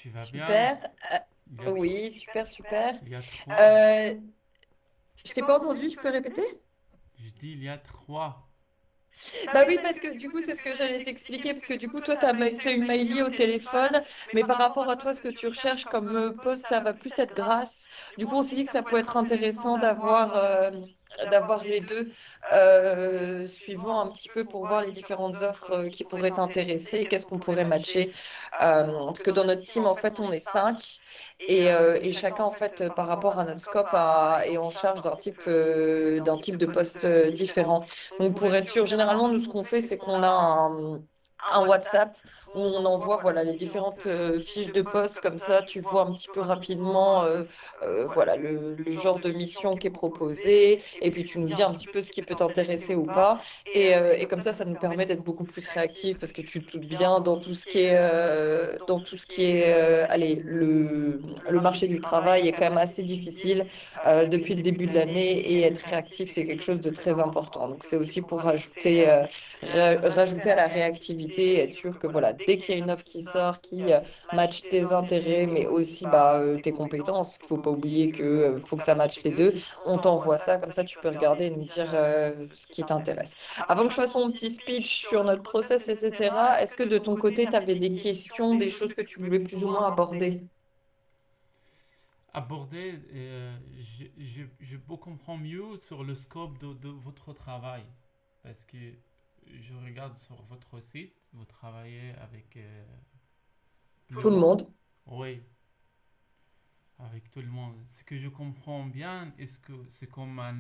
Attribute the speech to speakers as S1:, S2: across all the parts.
S1: Tu vas bien?
S2: Super.
S1: Il y a, tr-
S2: Oui, super, super.
S1: il y a trois.
S2: Euh, je t'ai pas entendu, tu peux répéter?
S1: Je dis il y a trois.
S2: Bah oui, parce que du coup, c'est ce que j'allais t'expliquer, parce que du coup, toi, t'as eu Maïli au téléphone, mais par rapport à toi, ce que tu recherches comme poste, ça va plus être grâce. Du coup, on s'est dit que ça peut être intéressant d'avoir les deux, suivant un petit peu pour voir les différentes offres qui pourraient t'intéresser, qu'est-ce qu'on pourrait matcher. Parce que dans notre team, en fait, on est cinq. Et chacun, en fait, par rapport à notre scope, est en charge d'un type de poste différent. Donc, pour être sûr, généralement, nous, ce qu'on fait, c'est qu'on a un WhatsApp où on envoie voilà, les différentes fiches de poste. Comme ça, tu vois un petit peu rapidement voilà, le genre de mission qui est proposée. Et puis, tu nous dis un petit peu ce qui peut t'intéresser ou pas. Et comme ça nous permet d'être beaucoup plus réactifs parce que tu te doutes bien dans tout ce qui est, allez, le marché du travail est quand même assez difficile depuis le début de l'année et être réactif, c'est quelque chose de très important. Donc, c'est aussi pour rajouter à la réactivité, être sûr que voilà, dès qu'il y a une offre qui sort, qui match tes intérêts, mais aussi tes compétences, il ne faut pas oublier que faut que ça matche les deux, on t'envoie ça, comme ça tu peux regarder et nous dire ce qui t'intéresse. Avant que je fasse mon petit speech sur notre process, etc., est-ce que de ton côté, tu avais des questions, des choses que tu voulais plus ou moins aborder?
S1: Aborder, je peux comprendre mieux sur le scope de votre travail. Parce que je regarde sur votre site, vous travaillez avec
S2: Tout le
S1: plus.
S2: monde.
S1: Oui, avec tout le monde. Ce que je comprends bien, est-ce que c'est comme un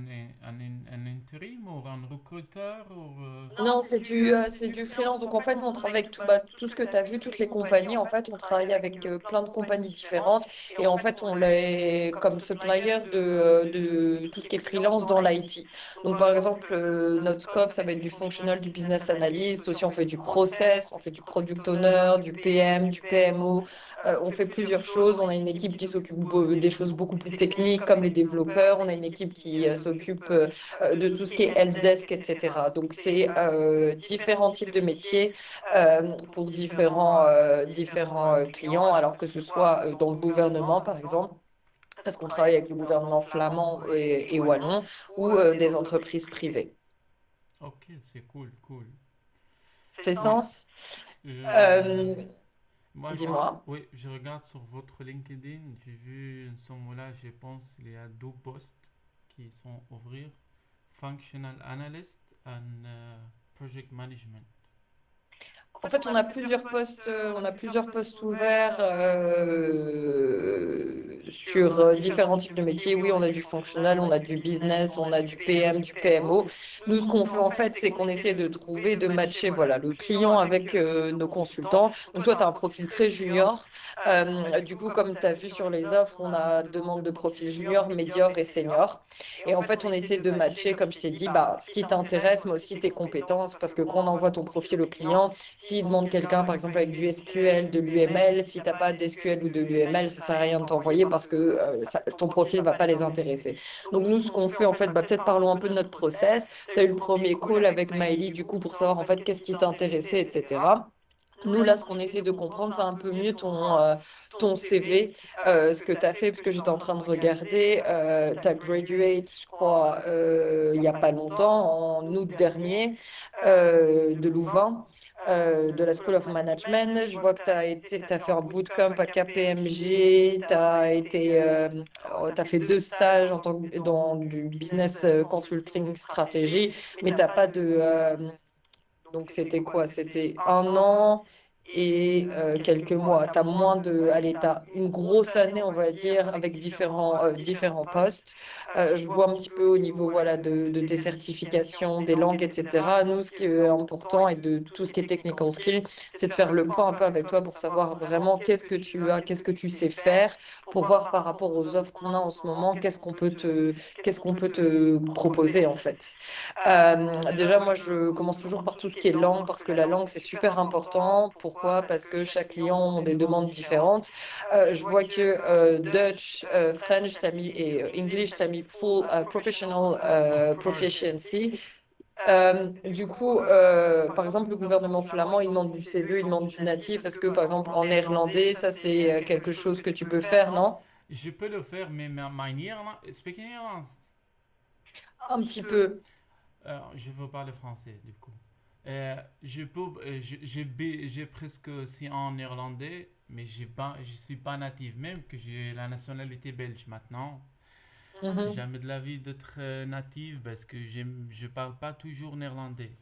S1: intérim ou un recruteur ou
S2: Non, c'est du freelance. Donc, en fait, nous, on travaille avec tout ce que tu as vu, toutes les compagnies. En fait, on travaille avec plein de compagnies différentes. Et en fait, on est comme supplier de tout ce qui est freelance dans l'IT. Donc, par exemple, notre scope, ça va être du functional, du business analyst. Aussi, on fait du process, on fait du product owner, du PM, du PMO. On fait plusieurs choses. On a une équipe qui s'occupe des choses beaucoup plus techniques, comme les développeurs. On a une équipe qui s'occupe de tout ce qui est helpdesk, etc. Donc, c'est différents types de métiers pour différents clients, alors que ce soit dans le gouvernement, par exemple, parce qu'on travaille avec le gouvernement flamand et wallon, ou des entreprises privées.
S1: Ok, c'est cool, cool.
S2: Fait
S1: Oui,
S2: sens?
S1: euh,
S2: Euh,
S1: moi,
S2: dis-moi.
S1: oui, je regarde sur votre LinkedIn, j'ai vu en ce moment-là, je pense, il y a deux postes qui sont ouverts, Functional Analyst and Project Management.
S2: En fait, on a plusieurs postes ouverts sur différents types de métiers. Oui, on a du fonctionnel, on a du business, on a du PM, du PMO. Nous, ce qu'on fait en fait, c'est qu'on essaie de trouver, de matcher, voilà, le client avec nos consultants. Donc, toi, tu as un profil très junior. Du coup, comme tu as vu sur les offres, on a demande de profil junior, médior et senior. Et en fait, on essaie de matcher, comme je t'ai dit, ce qui t'intéresse, mais aussi tes compétences, parce que quand on envoie ton profil au client, s'il demande quelqu'un, par exemple, avec du SQL, de l'UML, si tu n'as pas d'SQL ou de l'UML, ça ne sert à rien de t'envoyer parce que ton profil ne va pas les intéresser. Donc, nous, ce qu'on fait, en fait, peut-être parlons un peu de notre process. Tu as eu le premier call avec Maëlie, du coup, pour savoir, en fait, qu'est-ce qui t'intéressait, etc. Nous, là, ce qu'on essaie de comprendre, c'est un peu mieux ton CV, ce que tu as fait, parce que j'étais en train de regarder. Tu as graduate, je crois, il n'y a pas longtemps, en août dernier, de Louvain. De la School of Management. Je vois que tu as fait un bootcamp à KPMG, t'as fait deux stages dans du business consulting stratégie, mais tu n'as pas donc, c'était quoi? C'était un an et quelques mois. Tu as moins de. Allez, tu as une grosse année, on va dire, avec différents postes. Je vois un petit peu au niveau voilà, de tes certifications, des langues, etc. Nous, ce qui est important et de tout ce qui est technical skill, c'est de faire le point un peu avec toi pour savoir vraiment qu'est-ce que tu as, qu'est-ce que tu sais faire, pour voir par rapport aux offres qu'on a en ce moment, qu'est-ce qu'on peut te proposer en fait. Déjà, moi, je commence toujours par tout ce qui est langue, parce que la langue, c'est super important. Pourquoi? Parce que chaque client a des demandes différentes. Je vois que Dutch, French, t'as mis, et English, t'as mis full professional
S1: Of course.
S2: proficiency. Du coup, par exemple, le gouvernement flamand, il demande du C2, il demande du natif. Est-ce que, par exemple, en néerlandais, ça, c'est quelque chose que tu peux faire, non?
S1: Je peux le faire, mais mijn Nederlands, spreek je Nederlands?
S2: Un petit peu.
S1: Je veux parler français, du coup. Je peux, j'ai presque aussi en néerlandais, mais je suis pas natif, même que j'ai la nationalité belge maintenant.
S2: Mhm.
S1: Jamais de la vie d'être native parce que je parle pas toujours néerlandais.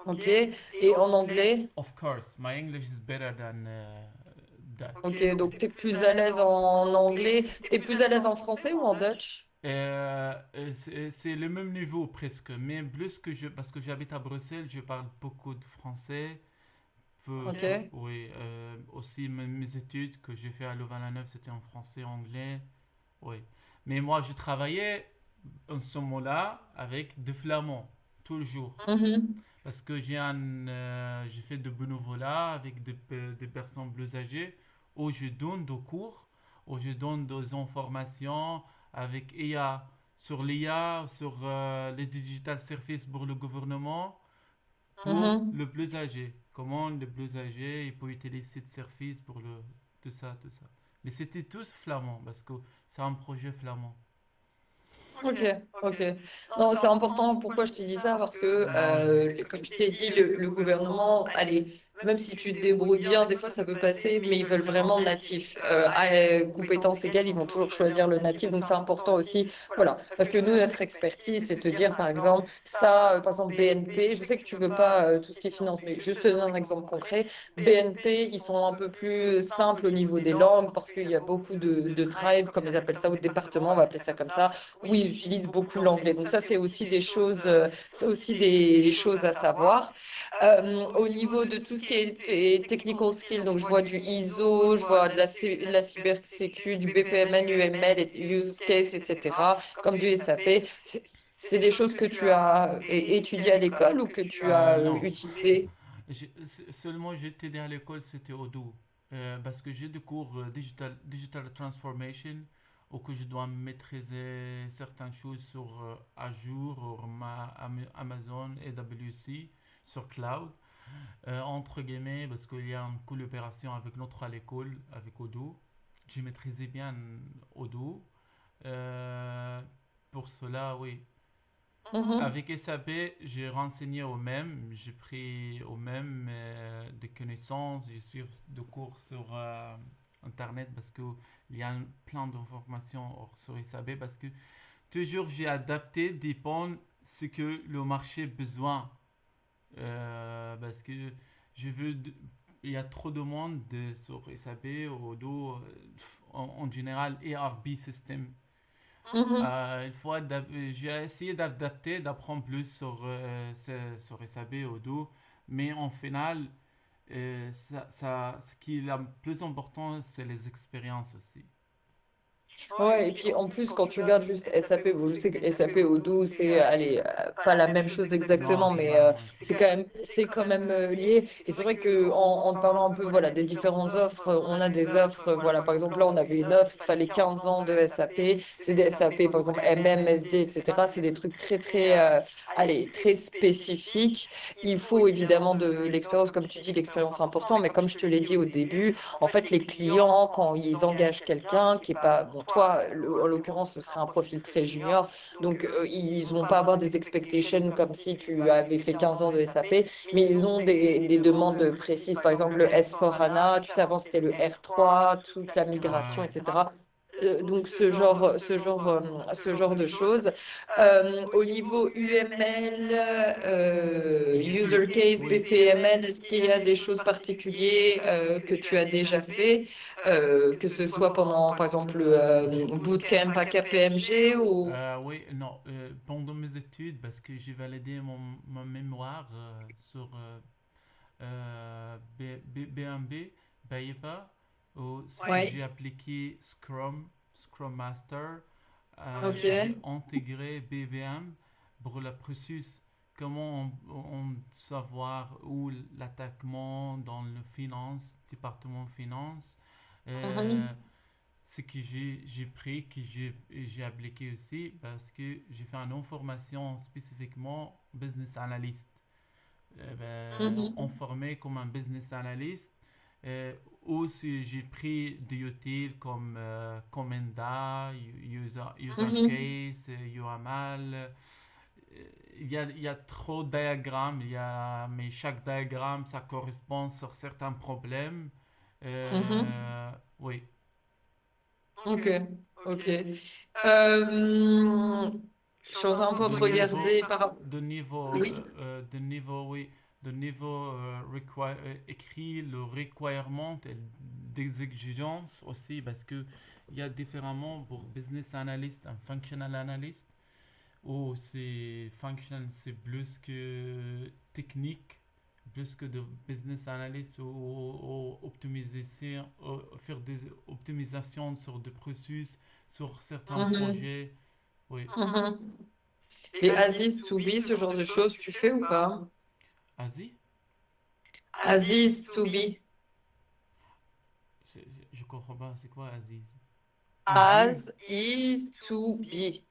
S2: Ok. Et en anglais?
S1: Of course, my English is better than Dutch.
S2: Ok, donc tu es plus à l'aise en anglais. Tu es plus à l'aise en français ou en Dutch?
S1: C'est le même niveau presque, mais plus que parce que j'habite à Bruxelles, je parle beaucoup de français.
S2: Ok.
S1: Oui, aussi mes études que j'ai fait à Louvain-la-Neuve, c'était en français, anglais. Oui. Mais moi, je travaillais en ce moment-là avec des flamands, tout le jour.
S2: Mhm.
S1: Parce que j'ai fait de bénévolat avec des personnes plus âgées où je donne des cours, où je donne des informations avec IA, sur l'IA, sur les digital services pour le gouvernement, pour
S2: Mhm.
S1: le plus âgé. Comment le plus âgé il peut utiliser ce service pour le tout ça, tout ça. Mais c'était tous flamands parce que c'est un projet flamand.
S2: Ok, ok. Non, c'est important. Pourquoi je te dis ça? Parce que, comme je t'ai dit, le gouvernement, allez, même si tu te débrouilles bien, des fois ça peut passer, mais ils veulent vraiment natif. À compétences égales, ils vont toujours choisir le natif. Donc c'est important aussi, voilà. Parce que nous, notre expertise, c'est te dire, par exemple, ça, par exemple, BNP, je sais que tu veux pas tout ce qui est finance, mais juste te donner un exemple concret. BNP, ils sont un peu plus simples au niveau des langues parce qu'il y a beaucoup de tribes, comme ils appellent ça, ou de départements, on va appeler ça comme ça où ils utilisent beaucoup l'anglais. Donc ça, c'est aussi des choses à savoir. Au niveau de tout ce qui est technical skill, donc je vois du ISO, je vois de la cybersécu, du BPMN, UML, use case, etc., comme du SAP. C'est des choses que tu as étudiées à l'école ou que tu as
S1: Non,
S2: utilisées?
S1: seulement j'étais à l'école, c'était Odoo. Parce que j'ai des cours digital transformation où que je dois maîtriser certaines choses sur Azure, ou Amazon, AWS, sur cloud, entre guillemets, parce qu'il y a une collaboration avec notre à l'école, avec Odoo. J'ai maîtrisé bien Odoo. Euh, pour cela, oui,
S2: Mhm,
S1: avec SAP, j'ai renseigné au même, j'ai pris au même des connaissances, j'ai suivi des cours sur Internet parce que il y a plein d'informations sur SAP parce que toujours j'ai adapté dépend ce que le marché a besoin. Parce que je veux, il y a trop de monde sur SAP, Odoo, en général ERP système.
S2: mhm.
S1: J'ai essayé d'adapter, d'apprendre plus sur, sur SAP Odoo, mais en final, ce qui est le plus important, c'est les expériences aussi.
S2: Ouais, et puis en plus, quand tu regardes juste SAP, bon, je sais que SAP Odoo, c'est, allez, pas la même chose
S1: Non,
S2: exactement,
S1: c'est
S2: mais
S1: pas la même chose.
S2: c'est quand même lié. Et c'est vrai que en te parlant un peu, voilà, des différentes offres, on a des offres, voilà, par exemple, là, on avait une offre, il fallait 15 ans de SAP, c'est des SAP, par exemple, MM, SD, etc. C'est des trucs très, très, allez, très spécifiques. Il faut évidemment de l'expérience, comme tu dis, l'expérience est importante, mais comme je te l'ai dit au début, en fait, les clients, quand ils engagent quelqu'un qui est pas, bon, toi, en l'occurrence, ce serait un profil très junior, donc ils vont pas avoir des expectations comme si tu avais fait 15 ans de SAP, mais ils ont des demandes précises. Par exemple, le S4HANA, tu sais, avant c'était le R3, toute la migration,
S1: Ouais.
S2: etc. Donc ce genre de choses. Au niveau UML, User Case,
S1: Oui.
S2: BPMN, est-ce qu'il y a des choses particulières que tu as déjà fait, que ce soit pendant, par exemple, le bootcamp à KPMG ou...
S1: Oui, non, pendant mes études, parce que j'ai validé mon mémoire sur BMB, BAYEPA, où
S2: Ouais,
S1: j'ai appliqué Scrum Master, j'ai
S2: ok.
S1: intégré BBM pour le processus, comment on savoir où l'attaquement dans le finance, département finance, euh,
S2: Mhm.
S1: ce que j'ai pris, que j'ai appliqué aussi, parce que j'ai fait une formation spécifiquement business analyst. On
S2: Mhm,
S1: formait comme un business analyst. Aussi, j'ai pris des outils comme Comenda, User
S2: mhm,
S1: Case, UML. Il y a trop de diagrammes, mais chaque diagramme, ça correspond sur certains problèmes.
S2: mhm.
S1: Oui.
S2: Ok, ok. Euh, je suis en train un peu
S1: De
S2: de
S1: niveau,
S2: regarder par... Oui.
S1: oui, de niveau écrit, le requirement et des exigences aussi, parce que il y a différemment pour business analyst et functional analyst, où c'est functional, c'est plus que technique, plus que de business analyst ou optimisation, faire des optimisations sur des processus, sur certains
S2: Mhm,
S1: projets, oui.
S2: mhm. Les Aziz to be, ce genre de choses, tu fais ou pas?
S1: Asie?
S2: Aziz to be.
S1: Je comprends pas, c'est quoi Aziz? Aziz?
S2: As is to be.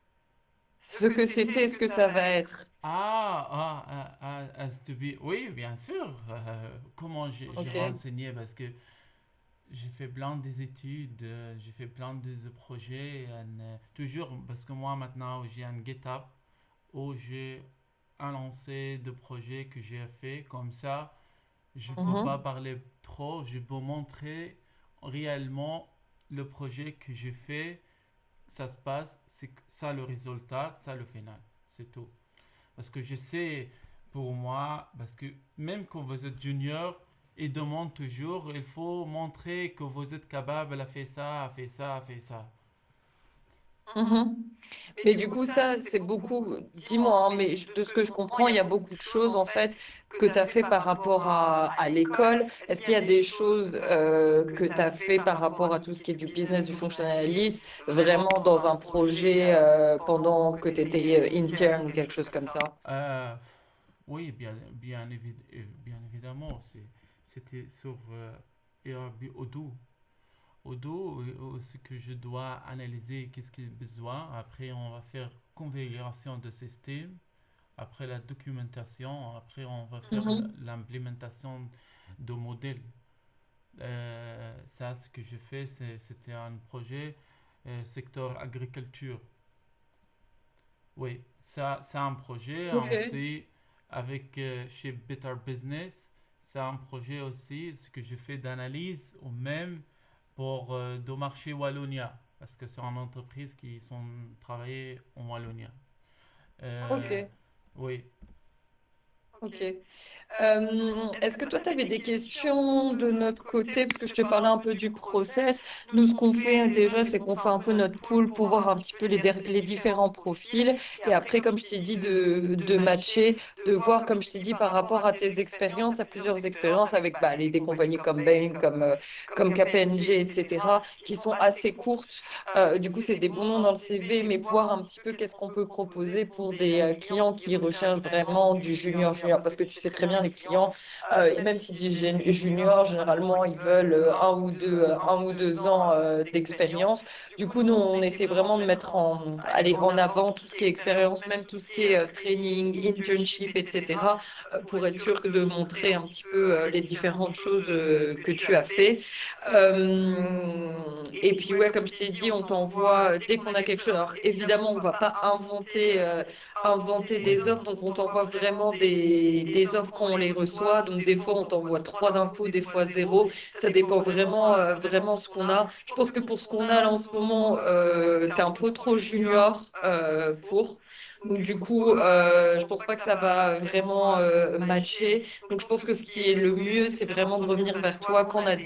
S2: Ce que c'était, ce que ça va être.
S1: As to be. Oui, bien sûr. Comment j'ai
S2: Ok.
S1: renseigné? Parce que j'ai fait plein des études, j'ai fait plein de projets. Toujours, parce que moi maintenant, j'ai un GitHub où j'ai un lancé de projets que j'ai fait. Comme ça, je ne peux pas
S2: Mhm,
S1: parler trop. Je peux montrer réellement le projet que j'ai fait. Ça se passe, c'est ça le résultat, ça le final. C'est tout. Parce que je sais, pour moi, parce que même quand vous êtes junior, ils demandent toujours, il faut montrer que vous êtes capable, à faire ça, à faire ça, à faire ça.
S2: mhm. Mais du coup, ça, c'est beaucoup, dis-moi, hein, mais de ce que je comprends, il y a beaucoup de choses, en fait, que tu as fait par rapport à l'école. Est-ce qu'il y a des choses que tu as fait par rapport à tout ce qui est du business, du fonctionnaliste, vraiment dans un projet pendant que tu étais interne ou quelque chose comme ça?
S1: Euh, oui, bien évidemment, c'était sur Airbnb Odoo. Odoo, ce que je dois analyser, qu'est-ce qu'il y a besoin. Après, on va faire configuration de système. Après la documentation, après on va faire
S2: Mhm.
S1: l'implémentation de modèles. Ça, ce que j'ai fait, c'était un projet secteur agriculture. Oui, ça, c'est un projet
S2: Ok.
S1: aussi avec chez Better Business. C'est un projet aussi, ce que j'ai fait d'analyse ou même pour de marché Wallonia, parce que c'est une entreprise qui sont travaillées en Wallonia. Euh,
S2: Ok.
S1: oui,
S2: Ok. Est-ce que toi, tu avais des questions de notre côté? Parce que je te parlais un peu du process. Nous, ce qu'on fait déjà, c'est qu'on fait un peu notre pool pour voir un petit peu les différents profils. Et après, comme je t'ai dit, de matcher, de voir, comme je t'ai dit, par rapport à tes expériences, à plusieurs expériences avec bah, des compagnies comme Bain, comme KPMG, etc., qui sont assez courtes. Du coup, c'est des bons noms dans le CV, mais voir un petit peu qu'est-ce qu'on peut proposer pour des clients qui recherchent vraiment du junior, parce que tu sais très bien, les clients, et même s'ils disent junior, généralement, ils veulent un ou deux ans d'expérience. Du coup, nous, on essaie vraiment de mettre en avant tout ce qui est expérience, même tout ce qui est training, internship, etc., pour être sûr de montrer un petit peu les différentes choses que tu as fait. Et puis ouais, comme je t'ai dit, on t'envoie dès qu'on a quelque chose. Alors évidemment, on va pas inventer des offres, donc on t'envoie vraiment des offres quand on les reçoit. Donc des fois, on t'envoie trois d'un coup, des fois zéro. Ça dépend vraiment, vraiment ce qu'on a. Je pense que pour ce qu'on a là en ce moment, t'es un peu trop junior pour. Donc du coup, je pense pas que ça va vraiment matcher. Donc, je pense que ce qui est le mieux, c'est vraiment de revenir vers toi quand on a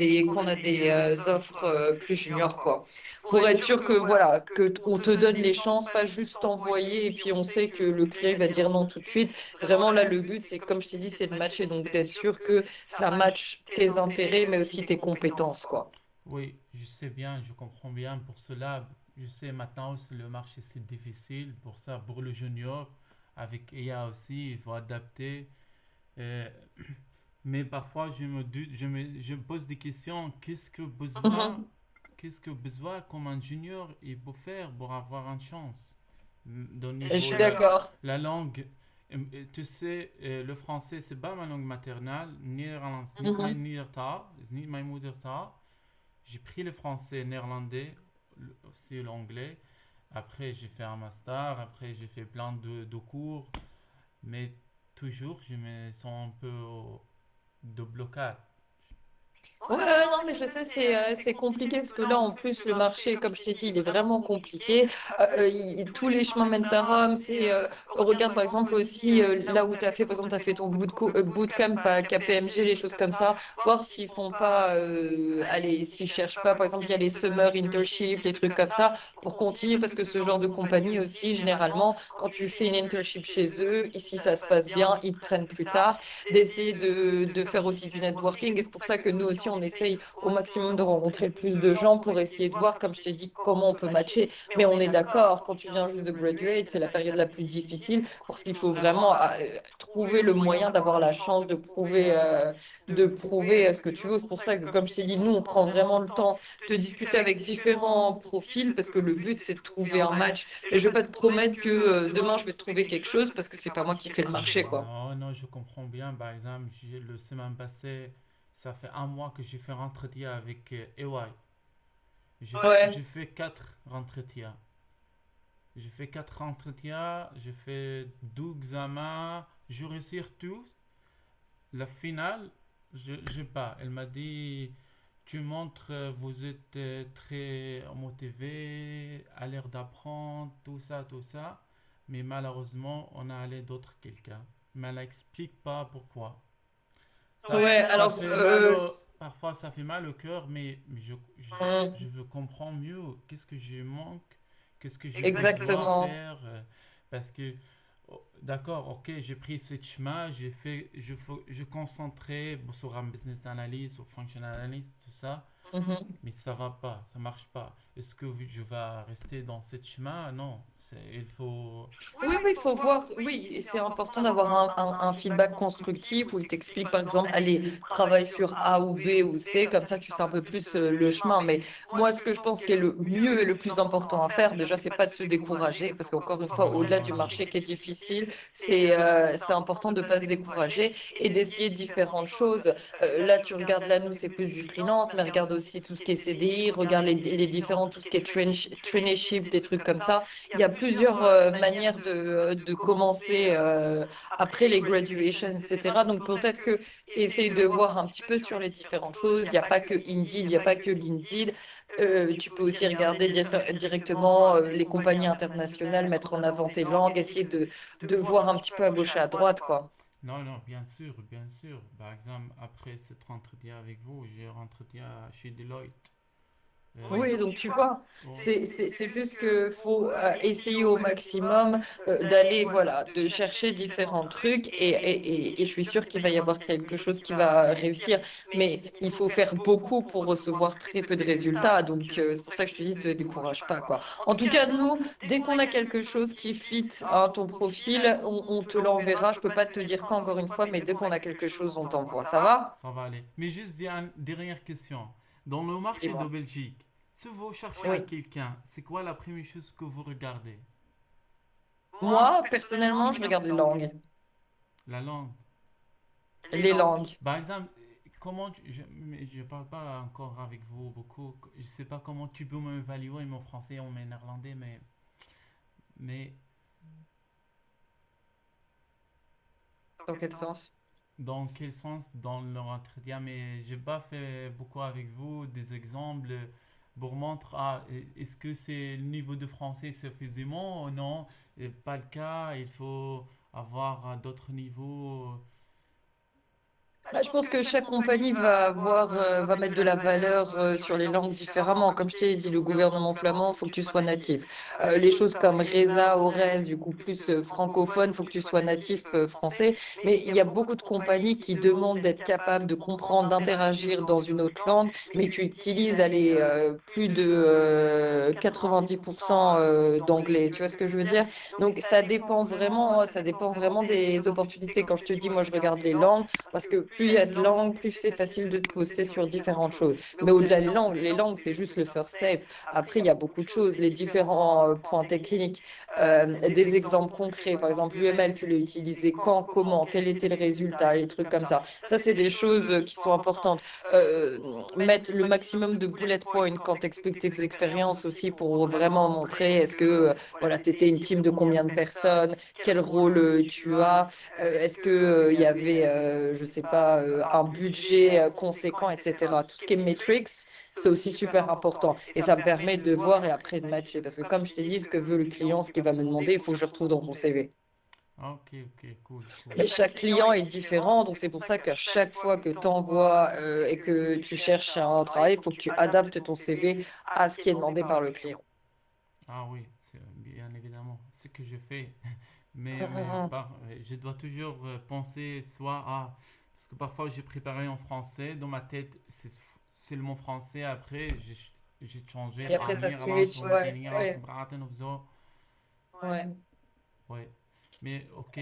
S2: des offres plus juniors, quoi. Pour être sûr que, voilà, on te donne les chances, pas juste t'envoyer et puis on sait que le client il va dire non tout de suite. Vraiment, là, le but, c'est, comme je t'ai dit, c'est de matcher. Donc, d'être sûr que ça matche tes intérêts, mais aussi tes compétences, quoi.
S1: oui, je sais bien, je comprends bien pour cela. Je sais maintenant que le marché c'est difficile. Pour ça, pour le junior, avec IA aussi, il faut adapter. Euh, mais parfois, je me pose des questions. Qu'est-ce que besoin
S2: Mhm.
S1: qu'est-ce que besoin comme un junior il peut faire pour avoir une chance au
S2: Je
S1: niveau
S2: suis d'accord.
S1: la langue. Tu sais, le français, c'est pas ma langue maternelle. Nederlands, niet mijn
S2: Mhm.
S1: moedertaal. Is niet mijn moedertaal. J'ai pris le français, néerlandais, aussi l'anglais. Après, j'ai fait un master. Après, j'ai fait plein de cours. Mais toujours, je me sens un peu de blocage.
S2: Ouais, non, mais je sais, c'est compliqué parce que là, en plus, le marché, comme je t'ai dit, il est vraiment compliqué. Tous les chemins mènent à Rome. Regarde, par exemple, aussi là où tu as fait, par exemple, tu as fait ton bootcamp à KPMG, les choses comme ça. Voir s'ils font pas, allez, s'ils cherchent pas, par exemple, il y a les summer internships, les trucs comme ça, pour continuer parce que ce genre de compagnie aussi, généralement, quand tu fais une internship chez eux, ici, ça se passe bien, ils te prennent plus tard d'essayer de faire aussi du networking. Et c'est pour ça que nous aussi, on essaye au maximum de rencontrer le plus de gens pour essayer de voir, comme je t'ai dit, comment on peut matcher. Mais on est d'accord, quand tu viens juste de graduate, c'est la période la plus difficile parce qu'il faut vraiment trouver le moyen d'avoir la chance de prouver ce que tu veux. C'est pour ça que, comme je t'ai dit, nous, on prend vraiment le temps de discuter avec différents profils parce que le but, c'est de trouver un match. Et je ne vais pas te promettre que demain, je vais te trouver quelque chose parce que c'est pas moi qui fais le marché, quoi.
S1: Non, non, je comprends bien. Par exemple, le semaine passée, ça fait un mois que j'ai fait un entretien avec EY. J'ai
S2: Ouais.
S1: fait quatre entretiens. J'ai fait quatre entretiens, j'ai fait 12 examens, je réussis tous. La finale, je n'ai pas. Elle m'a dit, tu montres, vous êtes très motivé, à l'air d'apprendre, tout ça. Mais malheureusement, on a allé d'autres quelqu'un. Mais elle n'explique pas pourquoi.
S2: Ouais,
S1: Ça
S2: alors,
S1: fait mal parfois ça fait mal au cœur, mais je
S2: hum,
S1: veux comprendre mieux qu'est-ce que je manque, qu'est-ce que j'ai besoin de
S2: exactement.
S1: faire, parce que oh, d'accord, ok, j'ai pris ce chemin, je concentrais sur un business analyst, sur functional analyst, tout ça,
S2: Mhm.
S1: mais ça va pas, ça marche pas. Est-ce que je vais rester dans ce chemin? Non, il faut.
S2: Oui, oui, il faut voir. Oui, et c'est important d'avoir un feedback constructif où il t'explique, par exemple, allez, travaille sur A ou B ou C, comme ça tu sais un peu plus le chemin. Mais moi, ce que je pense qui est le mieux et le plus important à faire, déjà, c'est pas de se décourager, parce qu'encore une fois,
S1: Non,
S2: au-delà
S1: non,
S2: du
S1: non.
S2: marché qui est difficile, c'est important de pas se décourager et d'essayer différentes choses. Là, tu regardes, là, nous, c'est plus du freelance, mais regarde aussi tout ce qui est CDI, regarde les différents, tout ce qui est traineeship, des trucs comme ça. Il y a plusieurs manières de commencer après les graduations, etc. Donc peut-être que essaye de voir un petit peu sur les différentes choses. Il n'y a pas que Indeed, il n'y a pas que LinkedIn. Tu peux aussi regarder directement les compagnies internationales, mettre en avant tes langues, essayer de voir un petit peu à gauche et à droite, quoi.
S1: Non, non, bien sûr, bien sûr. Par exemple, après cet entretien avec vous, j'ai un entretien chez Deloitte.
S2: Oui, donc tu vois,
S1: Oh,
S2: c'est juste que faut essayer au maximum d'aller, voilà, de chercher différents trucs et je suis sûre qu'il va y avoir quelque chose qui va réussir. Mais il faut faire beaucoup pour recevoir très peu de résultats. Donc c'est pour ça que je te dis, ne te décourage pas, quoi. En tout cas, nous, dès qu'on a quelque chose qui fit ton profil, on te l'enverra. Je peux pas te dire quand, encore une fois, mais dès qu'on a quelque chose, on t'envoie. Ça va?
S1: ça va aller. Mais juste une dernière question. Dans le marché de
S2: Dis-moi.
S1: Belgique, si vous cherchez à
S2: Oui.
S1: quelqu'un, c'est quoi la première chose que vous regardez?
S2: Moi, personnellement, je regarde les langues.
S1: La langue.
S2: Les langues.
S1: Par exemple, comment mais je parle pas encore avec vous beaucoup. Je sais pas comment tu peux m'évaluer mon français ou mon néerlandais, mais
S2: Dans quel sens?
S1: dans quel sens dans leur entretien? Mais j'ai pas fait beaucoup avec vous des exemples pour montrer est-ce que c'est le niveau de français suffisamment ou non? Pas le cas, il faut avoir d'autres niveaux.
S2: Bah, je pense que chaque compagnie va avoir, va mettre de la valeur sur les langues différemment. Comme je t'ai dit, le gouvernement flamand, il faut que tu sois natif. Les choses comme Reza, Ores, du coup plus francophone, il faut que tu sois natif français. Mais il y a beaucoup de compagnies qui demandent d'être capable de comprendre, d'interagir dans une autre langue, mais qui utilisent allez, plus de 90% d'anglais. Tu vois ce que je veux dire? Donc ça dépend vraiment des opportunités. Quand je te dis, moi, je regarde les langues parce que plus il y a de langues, plus c'est facile de te poster sur différentes choses. Mais au-delà des langues, les langues, c'est juste le first step. Après, il y a beaucoup de choses, les différents points techniques, des exemples concrets. Par exemple, l'UML, tu l'as utilisé quand, comment, quel était le résultat, les trucs comme ça. Ça, c'est des choses qui sont importantes. Euh, Mettre le maximum de bullet points quand tu expliques tes expériences aussi pour vraiment montrer est-ce que voilà, tu étais une team de combien de personnes, quel rôle tu as, est-ce que il y avait, je sais pas, un budget conséquent, etc. Tout ce qui est metrics, c'est aussi super important. Et ça me permet de voir et après de matcher. Parce que comme je t'ai dit, ce que veut le client, ce qu'il va me demander, il faut que je retrouve dans mon CV.
S1: Ah, ok, ok, cool, cool.
S2: Mais chaque client est différent, donc c'est pour ça qu'à chaque fois que tu envoies et que tu cherches un travail, il faut que tu adaptes ton CV à ce qui est demandé par le client.
S1: Ah oui, c'est bien évidemment ce que je fais.
S2: Mm, mm,
S1: Je dois toujours penser soit à... Parce que parfois j'ai préparé en français, dans ma tête c'est le mot français, après j'ai changé
S2: Et après,
S1: à
S2: ça
S1: Nederlands
S2: switch,
S1: ou
S2: ouais,
S1: Nederlands
S2: ouais,
S1: praten of zo.
S2: ouais.
S1: Ouais. Mais ok,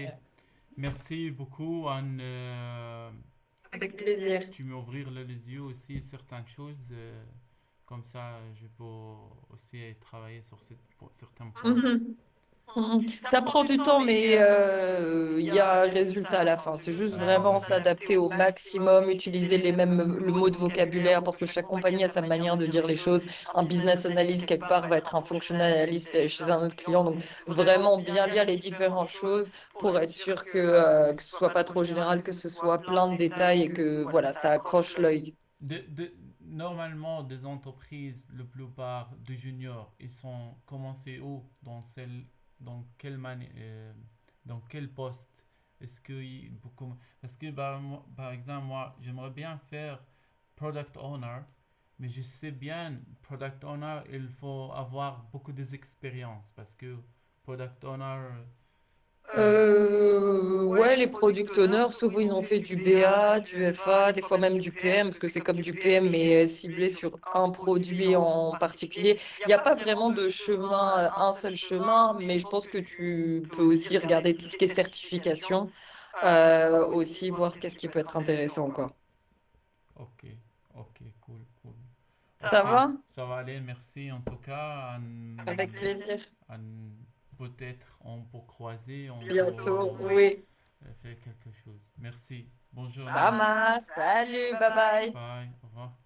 S1: merci beaucoup Anne.
S2: Avec plaisir.
S1: Tu m'ouvrir les yeux aussi certaines choses. Comme ça, je peux aussi travailler sur certains points.
S2: Mhm. Mhm. Ça prend du temps, mais il y a un résultat à la fin. C'est juste
S1: Ah
S2: vraiment
S1: oui.
S2: s'adapter au maximum, utiliser les mêmes le mot de vocabulaire, parce que chaque compagnie a sa manière de dire les choses. Un business analyst, quelque part, va être un functional analyst chez un autre client. Donc, vraiment bien lire les différentes choses pour être sûr que ce soit pas trop général, que ce soit plein de détails et que voilà, ça accroche l'œil.
S1: Normalement, des entreprises, la plupart de juniors, ils sont commencés où dans dans quel poste est-ce que parce que par exemple moi j'aimerais bien faire product owner, mais je sais bien product owner il faut avoir beaucoup d'expérience parce que product owner c'est
S2: Ouais, les product owners, souvent ils ont fait du BA, du FA, des fois même du PM, parce que c'est comme du PM, mais ciblé sur un produit en particulier. Il n'y a pas vraiment de chemin, un seul chemin, mais je pense que tu peux aussi regarder tout ce qui est certification, aussi voir qu'est-ce qui peut être intéressant, quoi.
S1: ok, ok, cool, cool.
S2: Ça
S1: Ok,
S2: va?
S1: ça va aller, merci en tout cas.
S2: Avec plaisir.
S1: Peut-être on peut croiser, on peut
S2: Bientôt, oui.
S1: faire quelque chose. Merci. Bonne
S2: Ça
S1: journée.
S2: marche. Salut, bye bye.
S1: Bye. Au revoir.